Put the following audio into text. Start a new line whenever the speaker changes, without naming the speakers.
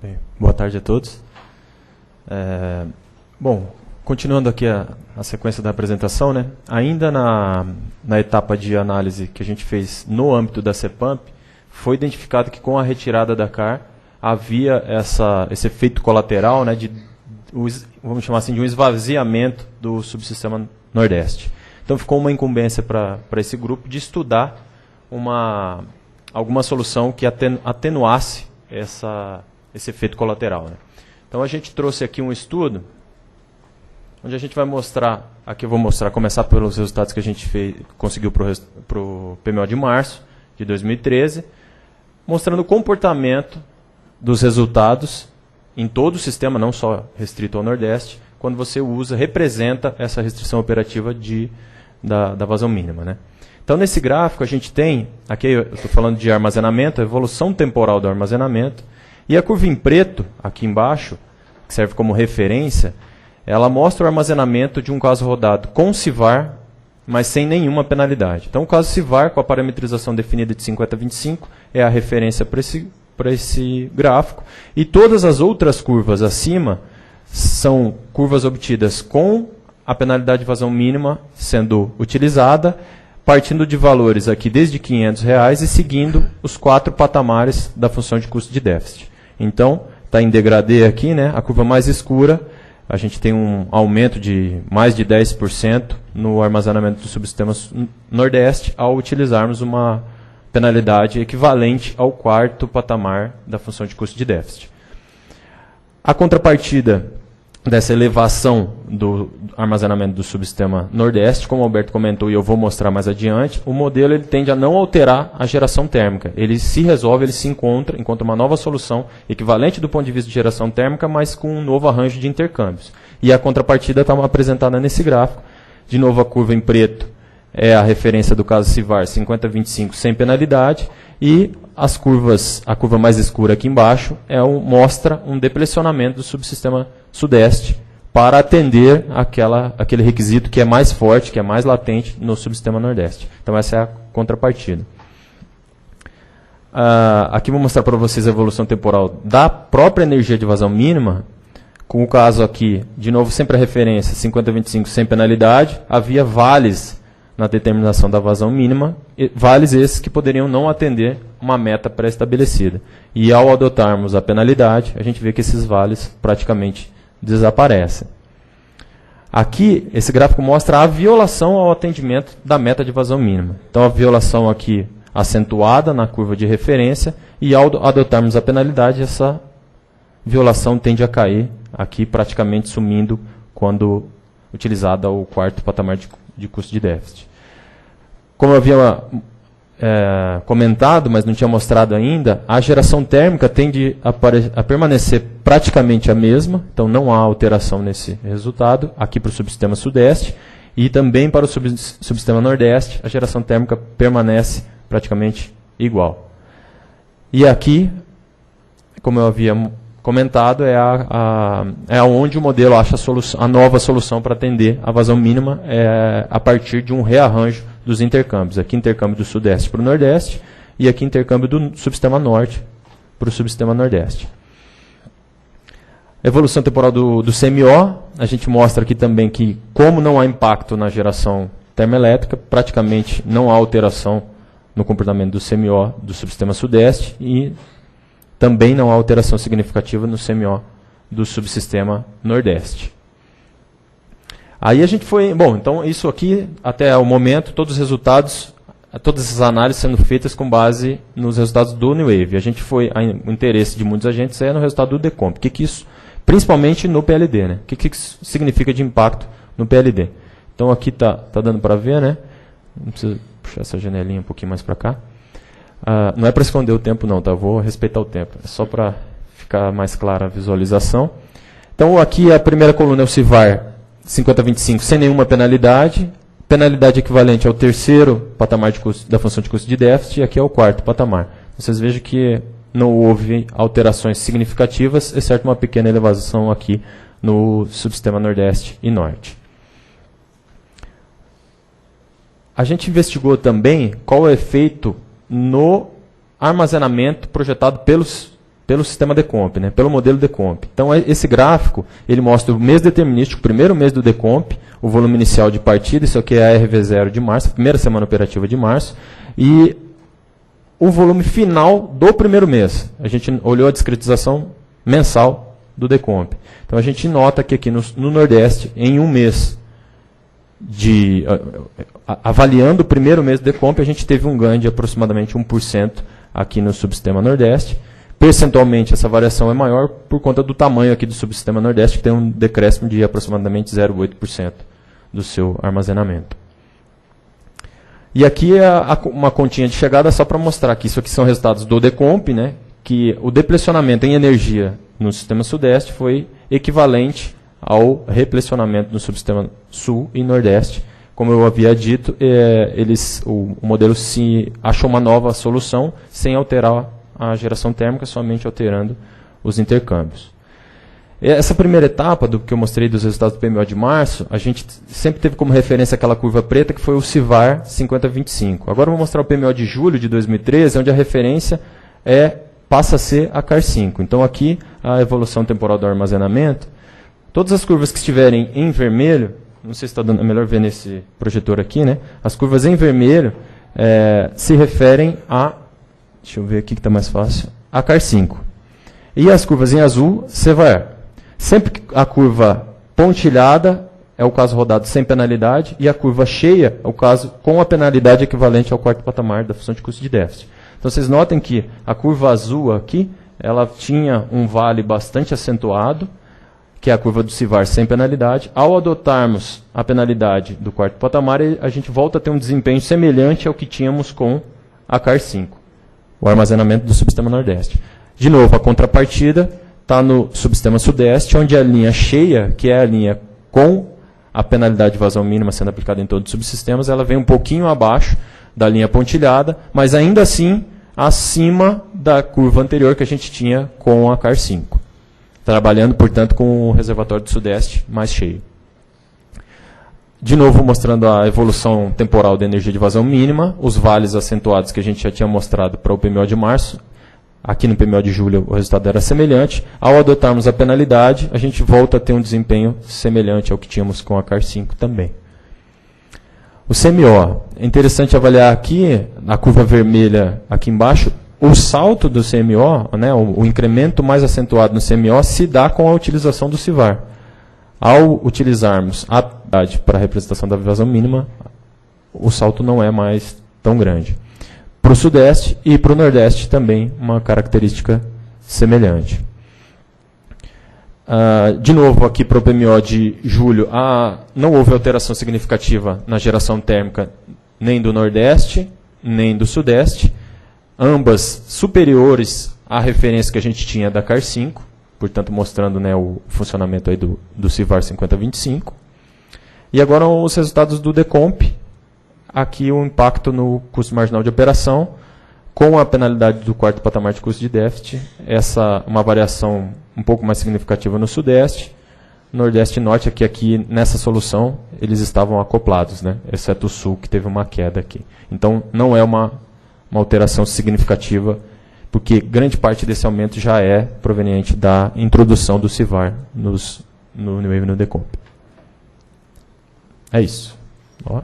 Bem, boa tarde a todos. Bom, continuando aqui a sequência da apresentação, né? Ainda na etapa de análise que a gente fez no âmbito da CEPAMP, foi identificado que com a retirada da CAR havia esse efeito colateral, né, vamos chamar assim, de um esvaziamento do subsistema Nordeste. Então ficou uma incumbência para esse grupo de estudar alguma solução que atenuasse esse efeito colateral, né? Então a gente trouxe aqui um estudo onde a gente vai mostrar, aqui eu vou começar pelos resultados que a gente conseguiu para o PMO de março de 2013, mostrando o comportamento dos resultados em todo o sistema, não só restrito ao Nordeste, quando você representa essa restrição operativa da vazão mínima, né? Então, nesse gráfico, a gente tem, aqui eu estou falando de armazenamento, a evolução temporal do armazenamento, e a curva em preto, aqui embaixo, que serve como referência, ela mostra o armazenamento de um caso rodado com CIVAR, mas sem nenhuma penalidade. Então, o caso CIVAR, com a parametrização definida de 50/25, é a referência para esse gráfico, e todas as outras curvas acima são curvas obtidas com a penalidade de vazão mínima sendo utilizada, partindo de valores aqui desde R$ 500 e seguindo os 4 patamares da função de custo de déficit. Então, está em degradê aqui, né? A curva mais escura, a gente tem um aumento de mais de 10% no armazenamento do subsistema Nordeste ao utilizarmos uma penalidade equivalente ao 4º patamar da função de custo de déficit. A contrapartida dessa elevação do armazenamento do subsistema Nordeste, como o Alberto comentou e eu vou mostrar mais adiante, o modelo ele tende a não alterar a geração térmica. Ele se resolve, ele se encontra uma nova solução equivalente do ponto de vista de geração térmica, mas com um novo arranjo de intercâmbios. E a contrapartida está apresentada nesse gráfico. De novo, a curva em preto é a referência do caso CIVAR 50/25 sem penalidade, e a curva mais escura aqui embaixo mostra um depressionamento do subsistema Sudeste para atender aquele requisito que é mais forte, que é mais latente no subsistema Nordeste. Então essa é a contrapartida. Aqui vou mostrar para vocês a evolução temporal da própria energia de vazão mínima, com o caso aqui, de novo, sempre a referência 50/25 sem penalidade, havia vales na determinação da vazão mínima, vales esses que poderiam não atender uma meta pré-estabelecida. E ao adotarmos a penalidade, a gente vê que esses vales praticamente desaparecem. Aqui, esse gráfico mostra a violação ao atendimento da meta de vazão mínima. Então, a violação aqui acentuada na curva de referência, e ao adotarmos a penalidade, essa violação tende a cair, aqui praticamente sumindo quando utilizada o 4º patamar de custo de déficit. Como eu havia comentado, mas não tinha mostrado ainda, a geração térmica tende a permanecer praticamente a mesma, então não há alteração nesse resultado, aqui para o subsistema Sudeste, e também para o subsistema Nordeste, a geração térmica permanece praticamente igual. E aqui, como eu havia comentado, é onde o modelo acha a nova solução para atender a vazão mínima a partir de um rearranjo dos intercâmbios. Aqui intercâmbio do Sudeste para o Nordeste e aqui intercâmbio do subsistema Norte para o subsistema Nordeste. Evolução temporal do CMO, a gente mostra aqui também que, como não há impacto na geração termoelétrica, praticamente não há alteração no comportamento do CMO do subsistema Sudeste e também não há alteração significativa no CMO do subsistema Nordeste. Aí a gente foi... Bom, então isso aqui, até o momento, todos os resultados, todas essas análises sendo feitas com base nos resultados do New Wave. O interesse de muitos agentes é no resultado do Decomp. Principalmente no PLD, né? O que isso significa de impacto no PLD? Então aqui está dando para ver, né? Não precisa puxar essa janelinha um pouquinho mais para cá. Não é para esconder o tempo não, tá? Vou respeitar o tempo. É só para ficar mais clara a visualização. Então aqui a primeira coluna é o CIVAR 50/25 sem nenhuma penalidade. Penalidade equivalente ao 3º patamar da função de custo de déficit, e aqui é o 4º patamar. Vocês vejam que não houve alterações significativas, exceto uma pequena elevação aqui no subsistema Nordeste e Norte. A gente investigou também qual é o efeito no armazenamento projetado pelo sistema Decomp, né, pelo modelo Decomp. Então, esse gráfico, ele mostra o mês determinístico, o primeiro mês do Decomp, o volume inicial de partida, isso aqui é a RV0 de março, a primeira semana operativa de março, e o volume final do primeiro mês. A gente olhou a discretização mensal do Decomp. Então, a gente nota que aqui no Nordeste, em um mês, avaliando o primeiro mês do Decomp, a gente teve um ganho de aproximadamente 1% aqui no subsistema Nordeste. Percentualmente, essa variação é maior por conta do tamanho aqui do subsistema Nordeste, que tem um decréscimo de aproximadamente 0,8% do seu armazenamento. E aqui é uma continha de chegada só para mostrar que isso aqui são resultados do Decomp, né, que o deplecionamento em energia no sistema Sudeste foi equivalente ao replecionamento no subsistema Sul e Nordeste. Como eu havia dito, o modelo achou uma nova solução sem alterar a geração térmica, somente alterando os intercâmbios. Essa primeira etapa do que eu mostrei dos resultados do PMO de março, a gente sempre teve como referência aquela curva preta que foi o CIVAR 5025. Agora eu vou mostrar o PMO de julho de 2013, onde a referência passa a ser a CAR5. Então aqui a evolução temporal do armazenamento, todas as curvas que estiverem em vermelho, não sei se está dando, é melhor ver nesse projetor aqui, né? As curvas em vermelho se referem a, deixa eu ver aqui que está mais fácil, a CAR5. E as curvas em azul, CVAR. Sempre que a curva pontilhada é o caso rodado sem penalidade e a curva cheia é o caso com a penalidade equivalente ao quarto patamar da função de custo de déficit. Então vocês notem que a curva azul aqui, ela tinha um vale bastante acentuado, que é a curva do CIVAR sem penalidade. Ao adotarmos a penalidade do quarto patamar, a gente volta a ter um desempenho semelhante ao que tínhamos com a CAR5, o armazenamento do subsistema Nordeste. De novo, a contrapartida está no subsistema Sudeste, onde a linha cheia, que é a linha com a penalidade de vazão mínima sendo aplicada em todos os subsistemas, ela vem um pouquinho abaixo da linha pontilhada, mas ainda assim acima da curva anterior que a gente tinha com a CAR5. Trabalhando, portanto, com o reservatório do Sudeste mais cheio. De novo, mostrando a evolução temporal da energia de vazão mínima, os vales acentuados que a gente já tinha mostrado para o PMO de março. Aqui no PMO de julho o resultado era semelhante. Ao adotarmos a penalidade, a gente volta a ter um desempenho semelhante ao que tínhamos com a CAR5 também. O CMO, é interessante avaliar aqui, na curva vermelha aqui embaixo, o salto do CMO, né, o incremento mais acentuado no CMO, se dá com a utilização do CIVAR. Ao utilizarmos a penalidade para a representação da vazão mínima, o salto não é mais tão grande. Para o Sudeste e para o Nordeste também uma característica semelhante. De novo, aqui para o PMO de julho, não houve alteração significativa na geração térmica nem do Nordeste, nem do Sudeste, ambas superiores à referência que a gente tinha da CAR5, portanto mostrando, né, o funcionamento aí do CIVAR 5025. E agora os resultados do Decomp. Aqui o impacto no custo marginal de operação, com a penalidade do quarto patamar de custo de déficit, uma variação um pouco mais significativa no Sudeste, Nordeste e Norte, aqui nessa solução, eles estavam acoplados, né, exceto o Sul, que teve uma queda aqui. Então, não é uma alteração significativa, porque grande parte desse aumento já é proveniente da introdução do CIVAR no Decomp. É isso. Ó, ainda